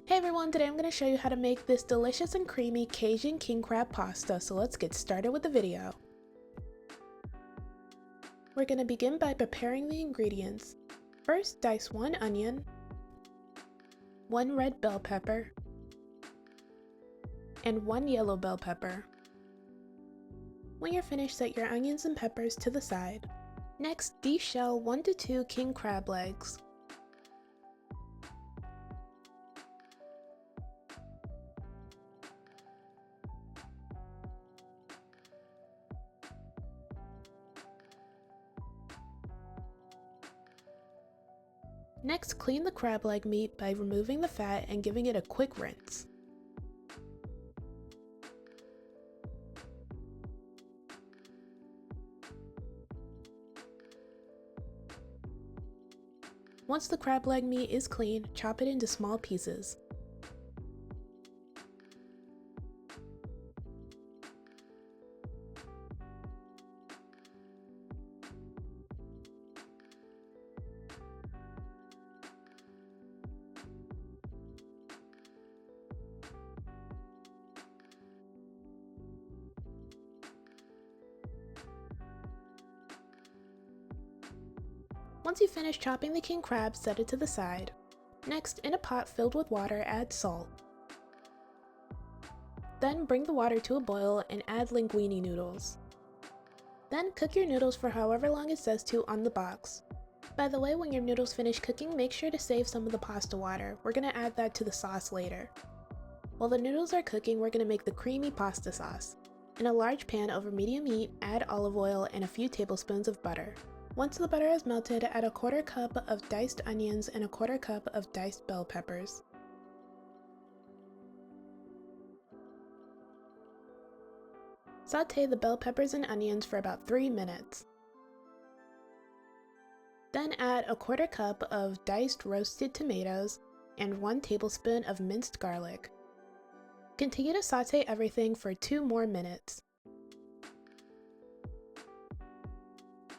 Hey everyone, today I'm going to show you how to make this delicious and creamy Cajun king crab pasta, so let's get started with the video. We're going to begin by preparing the ingredients. First, dice 1 onion, 1 red bell pepper, and 1 yellow bell pepper. When you're finished, set your onions and peppers to the side. Next, deshell 1 to 2 king crab legs. Next, clean the crab leg meat by removing the fat and giving it a quick rinse. Once the crab leg meat is clean, chop it into small pieces. Once you finish chopping the king crab, set it to the side. Next, in a pot filled with water, add salt. Then bring the water to a boil and add linguine noodles. Then cook your noodles for however long it says to on the box. By the way, when your noodles finish cooking, make sure to save some of the pasta water. We're going to add that to the sauce later. While the noodles are cooking, we're going to make the creamy pasta sauce. In a large pan over medium heat, add olive oil and a few tablespoons of butter. Once the butter is melted, add a 1/4 cup of diced onions and a 1/4 cup of diced bell peppers. Sauté the bell peppers and onions for about 3 minutes. Then add a 1/4 cup of diced roasted tomatoes and 1 tablespoon of minced garlic. Continue to sauté everything for 2 more minutes.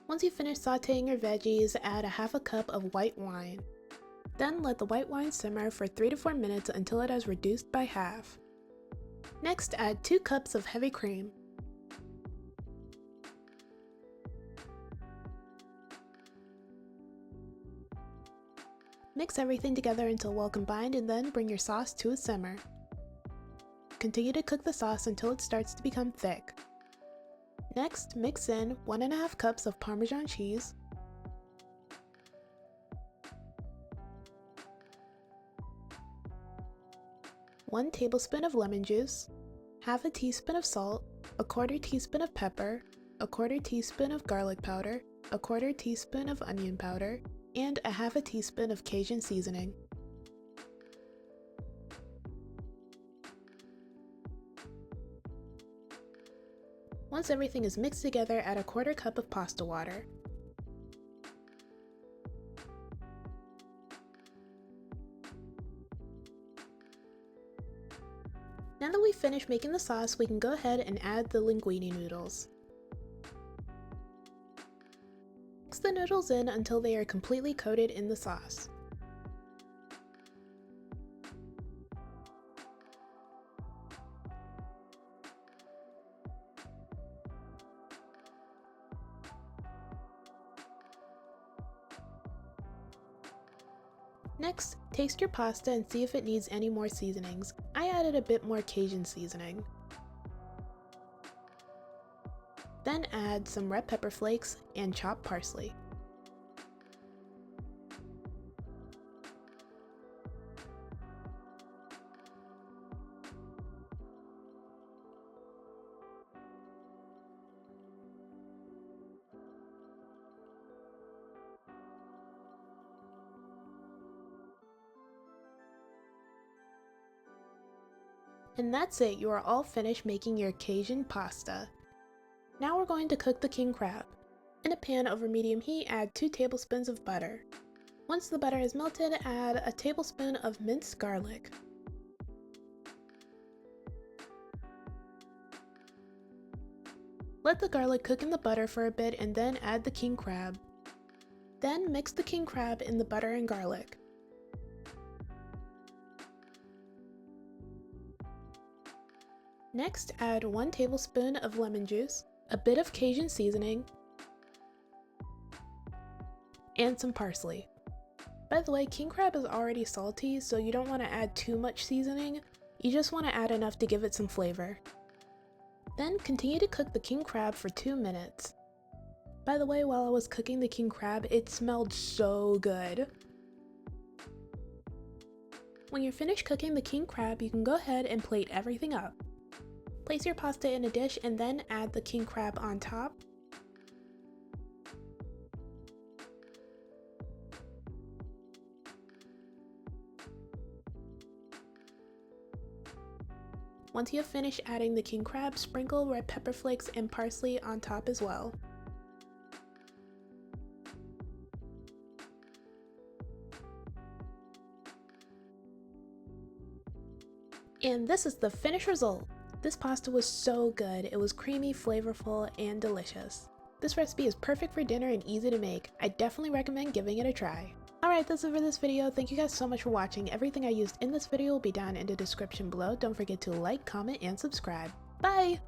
Once you finish sautéing your veggies, add a 1/2 cup of white wine. Then let the white wine simmer for 3 to 4 minutes until it has reduced by half. Next, add 2 cups of heavy cream. Mix everything together until well combined and then bring your sauce to a simmer. Continue to cook the sauce until it starts to become thick. Next, mix in 1½ cups of Parmesan cheese, 1 tablespoon of lemon juice, 1/2 teaspoon of salt, a 1/4 teaspoon of pepper, a 1/4 teaspoon of garlic powder, a 1/4 teaspoon of onion powder, and a 1/2 teaspoon of Cajun seasoning. Once everything is mixed together, add a 1/4 cup of pasta water. Now that we've finished making the sauce, we can go ahead and add the linguine noodles. Mix the noodles in until they are completely coated in the sauce. Next, taste your pasta and see if it needs any more seasonings. I added a bit more Cajun seasoning. Then add some red pepper flakes and chopped parsley. And that's it, you are all finished making your Cajun pasta. Now we're going to cook the king crab. In a pan over medium heat, add 2 tablespoons of butter. Once the butter is melted, add a tablespoon of minced garlic. Let the garlic cook in the butter for a bit and then add the king crab. Then mix the king crab in the butter and garlic. Next, add 1 tablespoon of lemon juice, a bit of Cajun seasoning, and some parsley. By the way, king crab is already salty, so you don't want to add too much seasoning. You just want to add enough to give it some flavor. Then continue to cook the king crab for 2 minutes. By the way, while I was cooking the king crab, it smelled so good. When you're finished cooking the king crab, you can go ahead and plate everything up. Place your pasta in a dish and then add the king crab on top. Once you have finished adding the king crab, sprinkle red pepper flakes and parsley on top as well. And this is the finished result! This pasta was so good. It was creamy, flavorful, and delicious. This recipe is perfect for dinner and easy to make. I definitely recommend giving it a try. Alright, that's it for this video. Thank you guys so much for watching. Everything I used in this video will be down in the description below. Don't forget to like, comment, and subscribe. Bye!